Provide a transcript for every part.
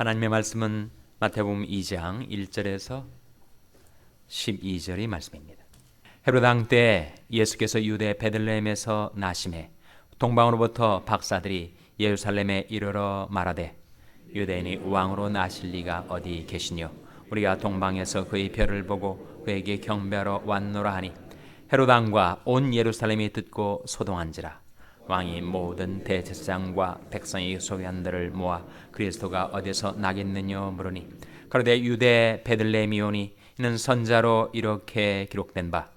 하나님의 말씀은 마태복음 2장 1절에서 12절의 말씀입니다. 헤롯 왕 때 예수께서 유대 베들레헴에서 나심해 동방으로부터 박사들이 예루살렘에 이르러 말하되 유대인이 왕으로 나실 리가 어디 계시뇨? 우리가 동방에서 그의 별을 보고 그에게 경배하러 왔노라 하니 헤롯 왕과 온 예루살렘이 듣고 소동한지라. 왕이 모든 대제사장과 백성의 소견들을 모아 그리스도가 어디서 나겠느냐 물으니 그러되 유대 베들레헴이오니 이는 선자로 이렇게 기록된 바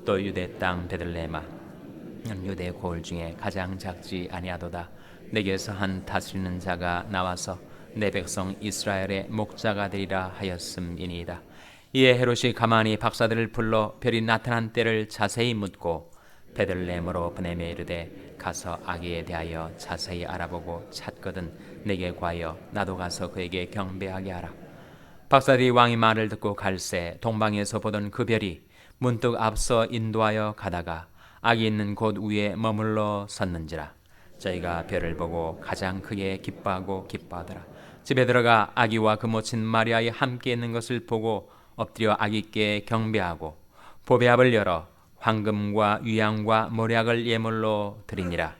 또 유대 땅 베들레헴아 이는 유대 고을 중에 가장 작지 아니하도다. 내게서 한 다스리는 자가 나와서 내 백성 이스라엘의 목자가 되리라 하였음이니이다. 이에 헤롯이 가만히 박사들을 불러 별이 나타난 때를 자세히 묻고 베들레헴으로 보내며 이르되 가서 아기에 대하여 자세히 알아보고 찾거든 내게 구하여 나도 가서 그에게 경배하게 하라. 박사들이 왕의 말을 듣고 갈새 동방에서 보던 그 별이 문득 앞서 인도하여 가다가 아기 있는 곳 위에 머물러 섰는지라. 저희가 별을 보고 가장 크게 기뻐하고 기뻐하더라. 집에 들어가 아기와 그 모친 마리아의 함께 있는 것을 보고 엎드려 아기께 경배하고 보배압을 열어 황금과 유향과 모략을 예물로 드리니라.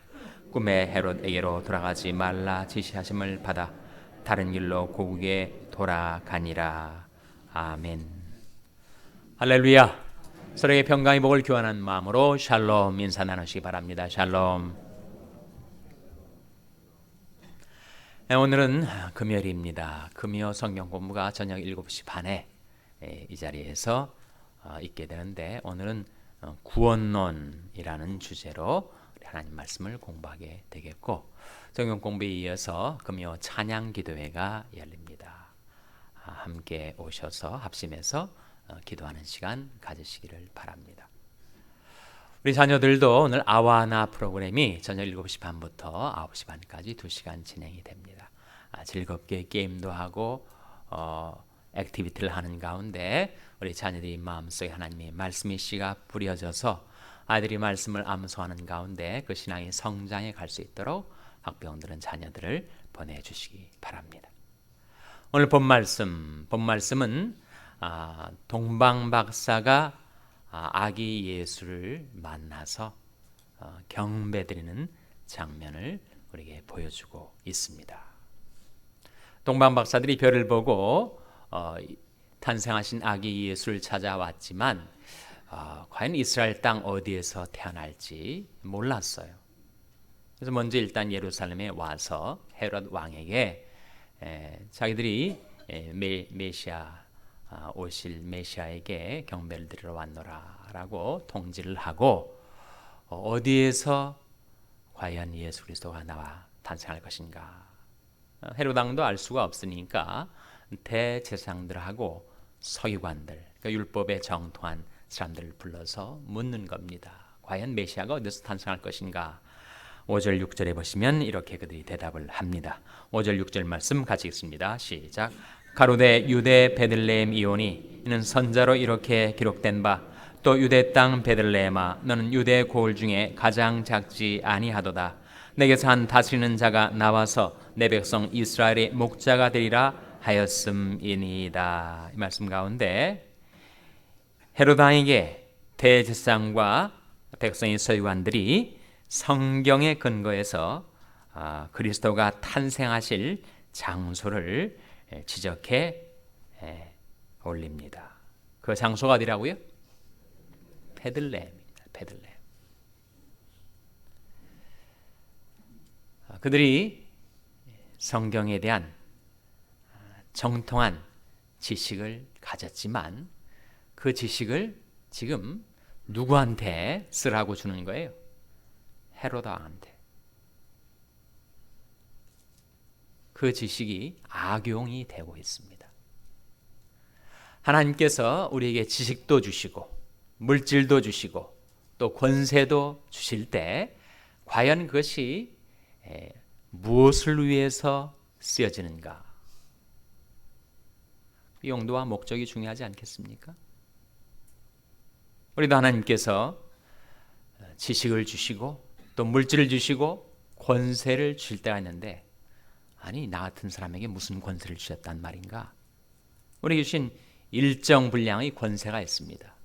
꿈에 헤롯에게로 돌아가지 말라 지시하심을 받아 다른 길로 고국에 돌아가니라. 아멘. 할렐루야. 서로에게 평강의 복을 교환한 마음으로 샬롬 인사 나누시기 바랍니다. 샬롬. 오늘은 금요일입니다. 금요 성경 공부가 저녁 7시 반에 이 자리에서 있게 되는데 오늘은 구원론이라는 주제로 하나님 말씀을 공부하게 되겠고 성경 공부에 이어서 금요 찬양 기도회가 열립니다. 함께 오셔서 합심해서 기도하는 시간 가지시기를 바랍니다. 우리 자녀들도 오늘 아와나 프로그램이 저녁 7시 반부터 9시 반까지 2시간 진행이 됩니다. 즐겁게 게임도 하고 액티비티를 하는 가운데 우리 자녀들이 마음속에 하나님의 말씀의 씨가 뿌려져서 아이들이 말씀을 암송하는 가운데 그 신앙의 성장에 갈 수 있도록 학부형들은 자녀들을 보내주시기 바랍니다. 오늘 본 말씀은 동방박사가 아기 예수를 만나서 경배드리는 장면을 우리에게 보여주고 있습니다. 동방박사들이 별을 보고 탄생하신 아기 예수를 찾아왔지만 과연 이스라엘 땅 어디에서 태어날지 몰랐어요. 그래서 먼저 일단 예루살렘에 와서 헤롯 왕에게 자기들이 메시아 오실 메시아에게 경배를 드리러 왔노라라고 통지를 하고 어디에서 과연 예수 그리스도가 나와 탄생할 것인가. 헤롯 왕도 알 수가 없으니까 대제사장들하고 서기관들, 그러니까 율법에 정통한 사람들을 불러서 묻는 겁니다. 과연 메시아가 어디서 탄생할 것인가. 5절 6절에 보시면 이렇게 그들이 대답을 합니다. 5절 6절 말씀 같이 읽습니다. 시작. 가로되 유대 베들레헴 이오니 이는 선자로 이렇게 기록된 바 또 유대 땅 베들레헴아 너는 유대 고을 중에 가장 작지 아니하도다. 내게서 한 다스리는 자가 나와서 내 백성 이스라엘의 목자가 되리라 하였음이니이다. 이 말씀 가운데 헤롯 왕에게 대제사장과 백성의 서기관들이 성경의 근거에서 그리스도가 탄생하실 장소를 지적해 올립니다. 그 장소가 어디라고요? 베들레헴입니다. 베들레헴. 그들이 성경에 대한 정통한 지식을 가졌지만 그 지식을 지금 누구한테 쓰라고 주는 거예요? 헤롯 왕한테. 그 지식이 악용이 되고 있습니다. 하나님께서 우리에게 지식도 주시고 물질도 주시고 또 권세도 주실 때 과연 그것이 무엇을 위해서 쓰여지는가? 용도와 목적이 중요하지 않겠습니까? 우리도 하나님께서 지식을 주시고 또 물질을 주시고 권세를 주실 때가 있는데 아니 나 같은 사람에게 무슨 권세를 주셨단 말인가? 우리에게 주신 일정 분량의 권세가 있습니다.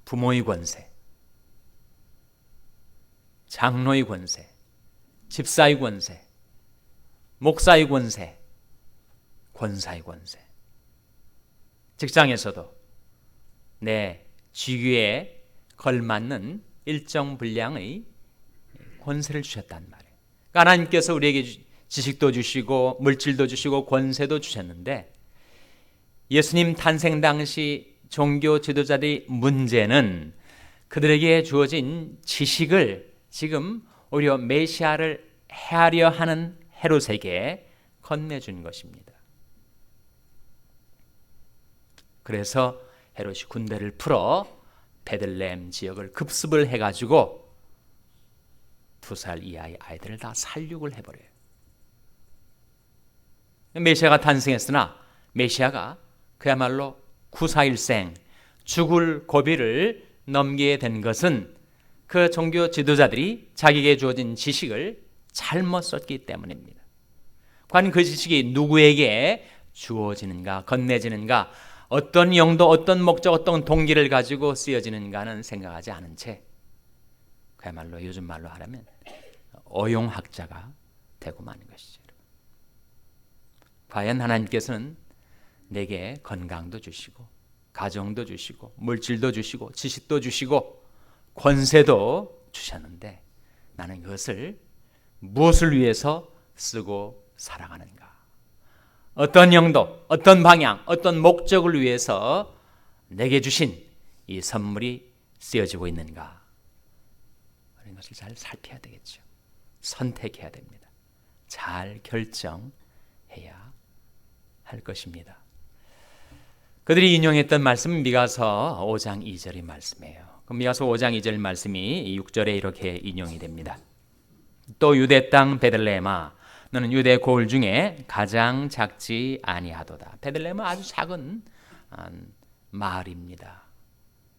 부모의 권세, 장로의 권세, 집사의 권세, 목사의 권세, 권사의 권세. 직장에서도 내 직위에 걸맞는 일정 분량의 권세를 주셨단 말이에요. 하나님께서 우리에게 지식도 주시고 물질도 주시고 권세도 주셨는데 예수님 탄생 당시 종교 지도자들의 문제는 그들에게 주어진 지식을 지금 오히려 메시아를 해하려 하는 헤롯에게 건네준 것입니다. 그래서 헤롯이 군대를 풀어 베들레헴 지역을 급습을 해가지고 2살 이하의 아이들을 다 살육을 해버려요. 메시아가 탄생했으나 메시아가 그야말로 구사일생 죽을 고비를 넘게 된 것은 그 종교 지도자들이 자기에게 주어진 지식을 잘못 썼기 때문입니다. 과연 그 지식이 누구에게 주어지는가, 건네지는가, 어떤 용도, 어떤 목적, 어떤 동기를 가지고 쓰여지는가는 생각하지 않은 채 그야말로 요즘 말로 하라면 어용학자가 되고 마는 것이죠. 과연 하나님께서는 내게 건강도 주시고 가정도 주시고 물질도 주시고 지식도 주시고 권세도 주셨는데 나는 그것을 무엇을 위해서 쓰고 살아가는가? 어떤 용도, 어떤 방향, 어떤 목적을 위해서 내게 주신 이 선물이 쓰여지고 있는가? 그런 것을 잘 살펴야 되겠죠. 선택해야 됩니다. 잘 결정해야 할 것입니다. 그들이 인용했던 말씀은 미가서 5장 2절의 말씀이에요. 그럼 미가서 5장 2절 말씀이 6절에 이렇게 인용이 됩니다. 또 유대 땅 베들레헴아 너는 유대 고을 중에 가장 작지 아니하도다. 베들레헴은 아주 작은 마을입니다.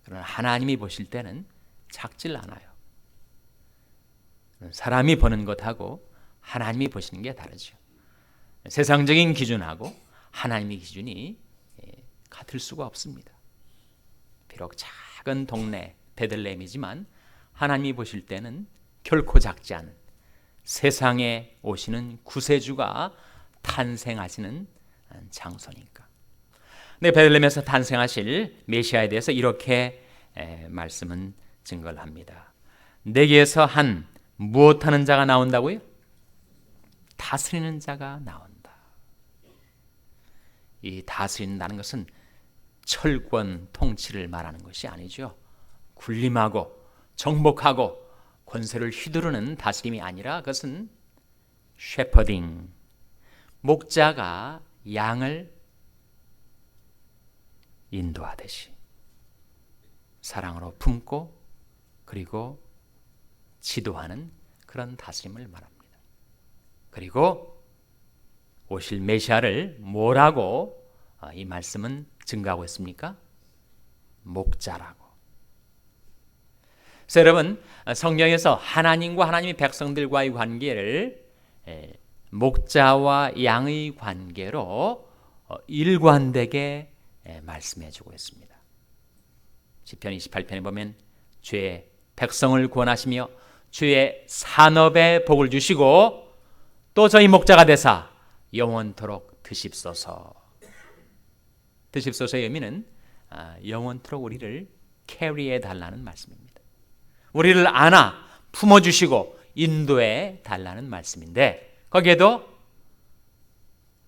그러나 하나님이 보실 때는 작질 않아요. 사람이 보는 것하고 하나님이 보시는 게 다르죠. 세상적인 기준하고 하나님의 기준이 같을 수가 없습니다. 비록 작은 동네 베들레헴이지만 하나님이 보실 때는 결코 작지 않은 세상에 오시는 구세주가 탄생하시는 장소니까. 네, 베들레헴에서 탄생하실 메시아에 대해서 이렇게 말씀은 증거를 합니다. 내게서 한 무엇하는 자가 나온다고요? 다스리는 자가 나온다. 이 다스린다는 것은 철권 통치를 말하는 것이 아니죠. 군림하고 정복하고 권세를 휘두르는 다스림이 아니라 그것은 셰퍼딩, 목자가 양을 인도하듯이 사랑으로 품고 그리고 지도하는 그런 다스림을 말합니다. 그리고 오실 메시아를 뭐라고 이 말씀은 증가하고 있습니까? 목자라고. 그래서 여러분 성경에서 하나님과 하나님의 백성들과의 관계를 목자와 양의 관계로 일관되게 말씀해 주고 있습니다. 시편 28편에 보면 주의 백성을 구원하시며 주의 산업에 복을 주시고 또 저희 목자가 되사 영원토록 드십소서. 드십소서의 의미는 영원토록 우리를 캐리해 달라는 말씀입니다. 우리를 안아 품어주시고 인도해 달라는 말씀인데 거기에도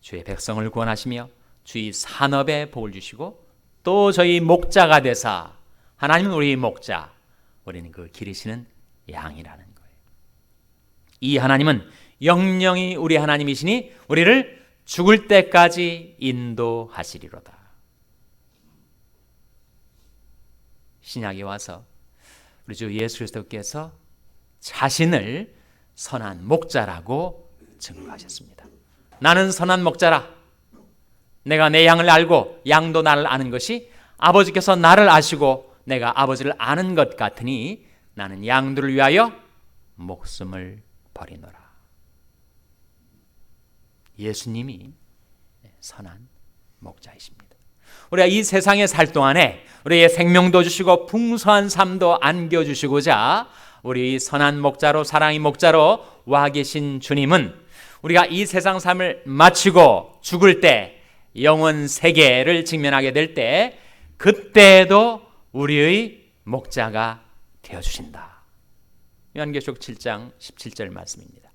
주의 백성을 구원하시며 주의 산업에 복을 주시고 또 저희 목자가 되사 하나님은 우리의 목자, 우리는 그 기르시는 양이라는 거예요. 이 하나님은 영영이 우리 하나님이시니 우리를 죽을 때까지 인도하시리로다. 신약에 와서 우리 주 예수 그리스도께서 자신을 선한 목자라고 증거하셨습니다. 나는 선한 목자라. 내가 내 양을 알고 양도 나를 아는 것이 아버지께서 나를 아시고 내가 아버지를 아는 것 같으니 나는 양들을 위하여 목숨을 버리노라. 예수님이 선한 목자이십니다. 우리가 이 세상에 살 동안에 우리의 생명도 주시고 풍성한 삶도 안겨주시고자 우리 선한 목자로, 사랑의 목자로 와 계신 주님은 우리가 이 세상 삶을 마치고 죽을 때, 영원 세계를 직면하게 될 때, 그때도 우리의 목자가 되어주신다. 요한계시록 7장 17절 말씀입니다.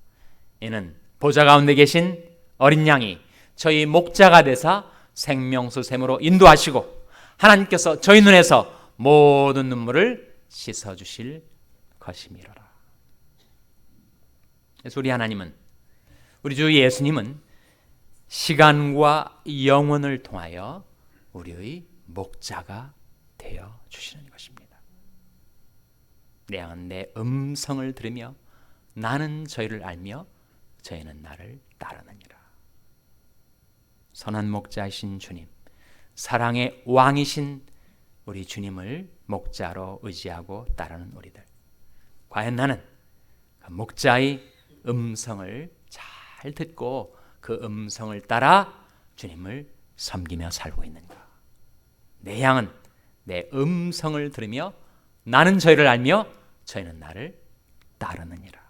이는 보좌 가운데 계신 어린 양이 저희 목자가 되사 생명수 샘으로 인도하시고 하나님께서 저희 눈에서 모든 눈물을 씻어주실 것이미로라. 그래서 우리 하나님은, 우리 주 예수님은 시간과 영원을 통하여 우리의 목자가 되어 주시는 것입니다. 내 양은 내 음성을 들으며 나는 저희를 알며 저희는 나를 따르느니라. 선한 목자이신 주님, 사랑의 왕이신 우리 주님을 목자로 의지하고 따르는 우리들, 과연 나는 그 목자의 음성을 잘 듣고 그 음성을 따라 주님을 섬기며 살고 있는가? 내 양은 내 음성을 들으며 나는 저희를 알며 저희는 나를 따르느니라.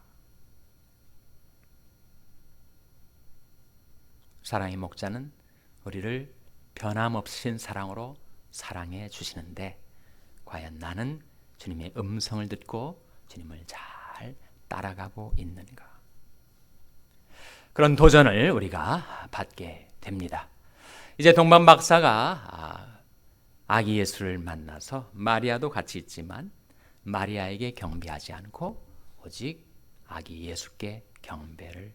사랑의 목자는 우리를 변함없으신 사랑으로 사랑해 주시는데 과연 나는 주님의 음성을 듣고 주님을 잘 따라가고 있는가? 그런 도전을 우리가 받게 됩니다. 이제 동방 박사가 아기 예수를 만나서 마리아도 같이 있지만 마리아에게 경배하지 않고 오직 아기 예수께 경배를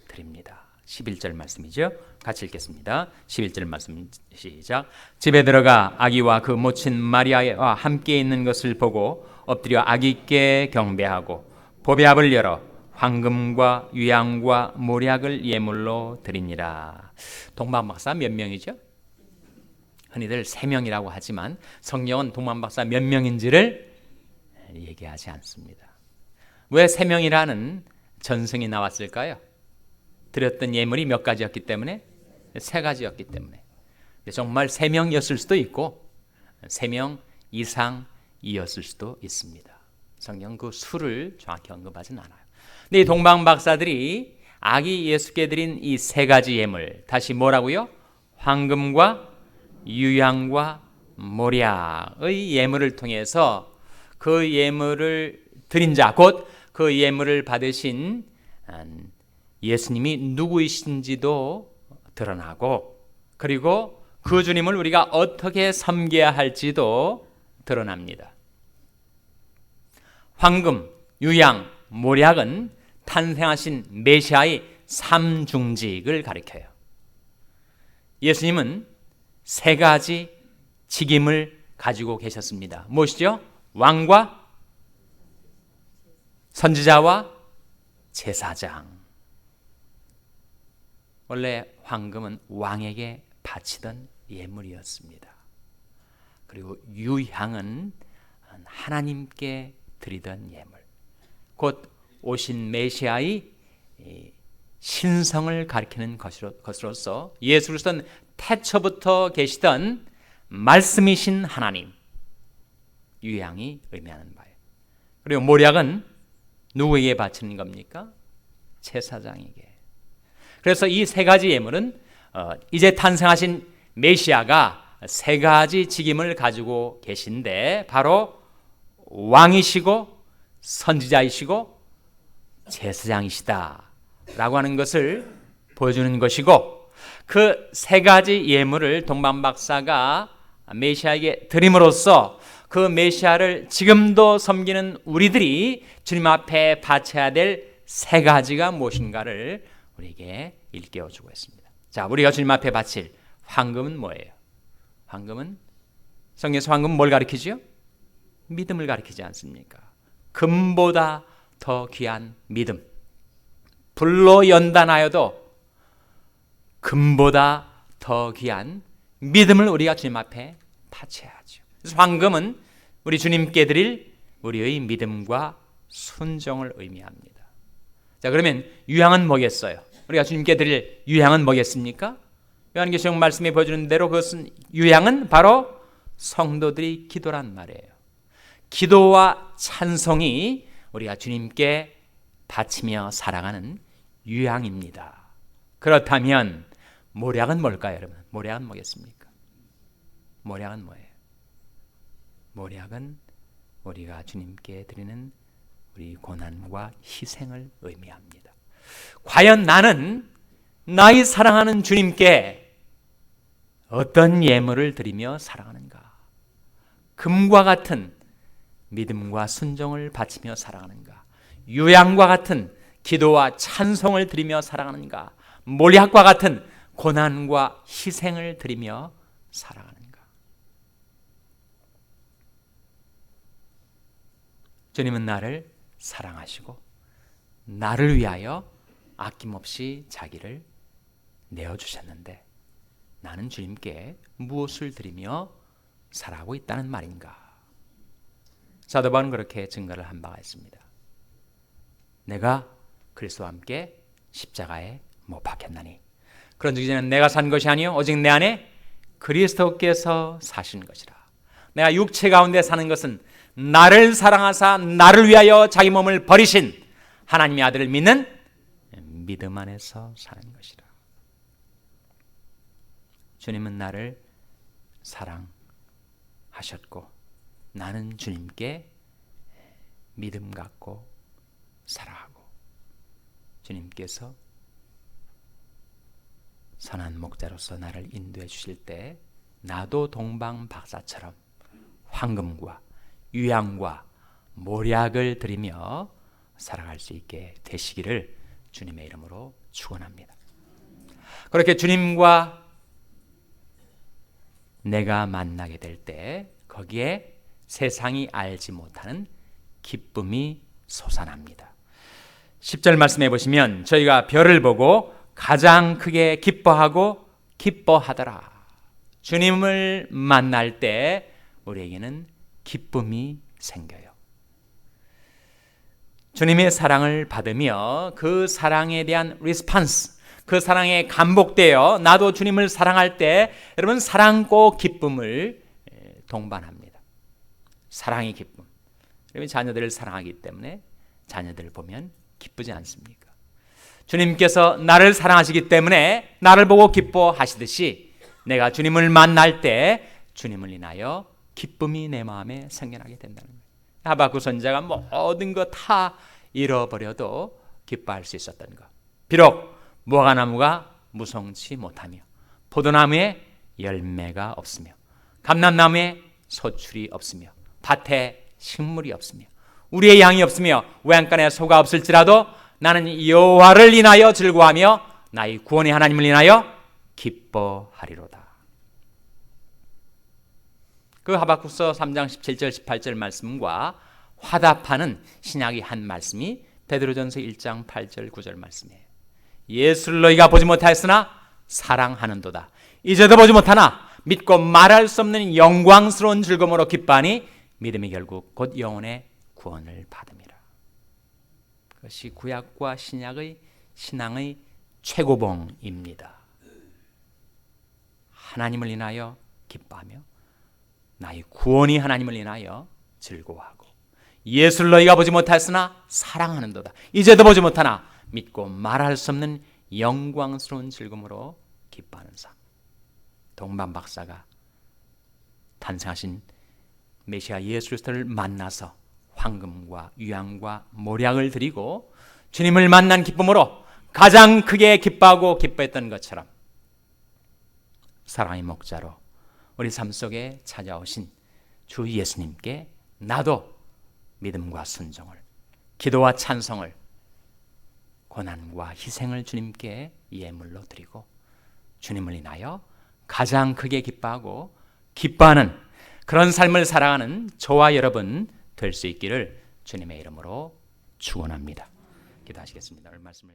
드립니다. 11절 말씀이죠. 같이 읽겠습니다. 11절 말씀 시작. 집에 들어가 아기와 그 모친 마리아와 함께 있는 것을 보고 엎드려 아기께 경배하고 보배압을 열어 황금과 유향과 모략을 예물로 드리니라. 동방박사 몇 명이죠? 흔히들 3명이라고 하지만 성경은 동방박사 몇 명인지를 얘기하지 않습니다. 왜 3명이라는 전승이 나왔을까요? 드렸던 예물이 몇 가지였기 때문에? 3가지였기 때문에. 정말 3명이었을 수도 있고 3명 이상이었을 수도 있습니다. 성경 그 수를 정확히 언급하진 않아요. 근데 이 동방 박사들이 아기 예수께 드린 이 3가지 예물, 다시 뭐라고요? 황금과 유향과 모략의 예물을 통해서 그 예물을 드린 자, 곧 그 예물을 받으신 예수님이 누구이신지도 드러나고, 그리고 그 주님을 우리가 어떻게 섬겨야 할지도 드러납니다. 황금, 유향, 모략은 탄생하신 메시아의 3중직을 가리켜요. 예수님은 3가지 직임을 가지고 계셨습니다. 무엇이죠? 왕과 선지자와 제사장. 원래 황금은 왕에게 바치던 예물이었습니다. 그리고 유향은 하나님께 드리던 예물, 곧 오신 메시아의 신성을 가리키는 것으로서 예수 그리스도는 태초부터 계시던 말씀이신 하나님, 유향이 의미하는 바예요. 그리고 모략은 누구에게 바치는 겁니까? 제사장에게. 그래서 이 3가지 예물은 이제 탄생하신 메시아가 3가지 직임을 가지고 계신데 바로 왕이시고 선지자이시고 제사장이시다 라고 하는 것을 보여주는 것이고, 그 3가지 예물을 동방박사가 메시아에게 드림으로써 그 메시아를 지금도 섬기는 우리들이 주님 앞에 바쳐야 될 3가지가 무엇인가를 우리에게 일깨워주고 있습니다. 자, 우리가 주님 앞에 바칠 황금은 뭐예요? 황금은, 성경에서 황금은 뭘 가리키죠? 믿음을 가리키지 않습니까? 금보다 더 귀한 믿음. 불로 연단하여도 금보다 더 귀한 믿음을 우리가 주님 앞에 바쳐야죠. 그래서 황금은 우리 주님께 드릴 우리의 믿음과 순종을 의미합니다. 자, 그러면 유향은 뭐겠어요? 우리가 주님께 드릴 유향은 뭐겠습니까? 요한계시록 말씀이 보여주는 대로 그것은 유향은 바로 성도들이 기도란 말이에요. 기도와 찬송이 우리가 주님께 바치며 살아가는 유향입니다. 그렇다면 모략은 뭘까요, 여러분? 모략은 뭐겠습니까? 모략은 뭐예요? 모략은 우리가 주님께 드리는 우리 고난과 희생을 의미합니다. 과연 나는 나의 사랑하는 주님께 어떤 예물을 드리며 살아가는가? 금과 같은 믿음과 순종을 바치며 살아가는가? 유향과 같은 기도와 찬송을 드리며 살아가는가? 몰약과 같은 고난과 희생을 드리며 살아가는가? 주님은 나를 사랑하시고 나를 위하여 아낌없이 자기를 내어주셨는데 나는 주님께 무엇을 드리며 살아가고 있다는 말인가? 사도 바울은 그렇게 증거를 한 바가 있습니다. 내가 그리스도와 함께 십자가에 못 박혔나니 그런즉 이제는 내가 산 것이 아니요 오직 내 안에 그리스도께서 사신 것이라. 내가 육체 가운데 사는 것은 나를 사랑하사 나를 위하여 자기 몸을 버리신 하나님의 아들을 믿는 믿음 안에서 사는 것이라. 주님은 나를 사랑하셨고 나는 주님께 믿음 갖고 살아가고 주님께서 선한 목자로서 나를 인도해 주실 때 나도 동방박사처럼 황금과 유향과 몰약을 드리며 살아갈 수 있게 되시기를 주님의 이름으로 축원합니다. 그렇게 주님과 내가 만나게 될 때 거기에 세상이 알지 못하는 기쁨이 솟아납니다. 10절 말씀해 보시면 저희가 별을 보고 가장 크게 기뻐하고 기뻐하더라. 주님을 만날 때 우리에게는 기쁨이 생겨요. 주님의 사랑을 받으며 그 사랑에 대한 리스폰스, 그 사랑에 감복되어 나도 주님을 사랑할 때 여러분 사랑과 기쁨을 동반합니다. 사랑의 기쁨. 여러분 자녀들을 사랑하기 때문에 자녀들을 보면 기쁘지 않습니까? 주님께서 나를 사랑하시기 때문에 나를 보고 기뻐하시듯이 내가 주님을 만날 때 주님을 인하여 기쁨이 내 마음에 생겨나게 된다는 거예요. 하박국 선지자가 모든 것 다 잃어버려도 기뻐할 수 있었던 것. 비록 무화과나무가 무성치 못하며 포도나무에 열매가 없으며 감람나무에 소출이 없으며 밭에 식물이 없으며 우리의 양이 없으며 외양간에 소가 없을지라도 나는 여호와를 인하여 즐거워하며 나의 구원의 하나님을 인하여 기뻐하리로다. 그 하박국서 3장 17절 18절 말씀과 화답하는 신약의 한 말씀이 베드로전서 1장 8절 9절 말씀이에요. 예수를 너희가 보지 못하였으나 사랑하는도다. 이제도 보지 못하나 믿고 말할 수 없는 영광스러운 즐거움으로 기뻐하니 믿음이 결국 곧 영혼의 구원을 받음이라. 그것이 구약과 신약의 신앙의 최고봉입니다. 하나님을 인하여 기뻐하며 나의 구원이 하나님을 인하여 즐거워하고 예수를 너희가 보지 못하였으나 사랑하는도다. 이제도 보지 못하나 믿고 말할 수 없는 영광스러운 즐거움으로 기뻐하는 삶. 동방박사가 탄생하신 메시아 예수 그리스도를 만나서 황금과 유향과 몰약을 드리고 주님을 만난 기쁨으로 가장 크게 기뻐하고 기뻐했던 것처럼 사랑의 목자로 우리 삶 속에 찾아오신 주 예수님께 나도 믿음과 순종을, 기도와 찬송을, 고난과 희생을 주님께 예물로 드리고 주님을 인하여 가장 크게 기뻐하고 기뻐하는 그런 삶을 살아가는 저와 여러분 될 수 있기를 주님의 이름으로 축원합니다. 기도하시겠습니다. 오늘 말씀을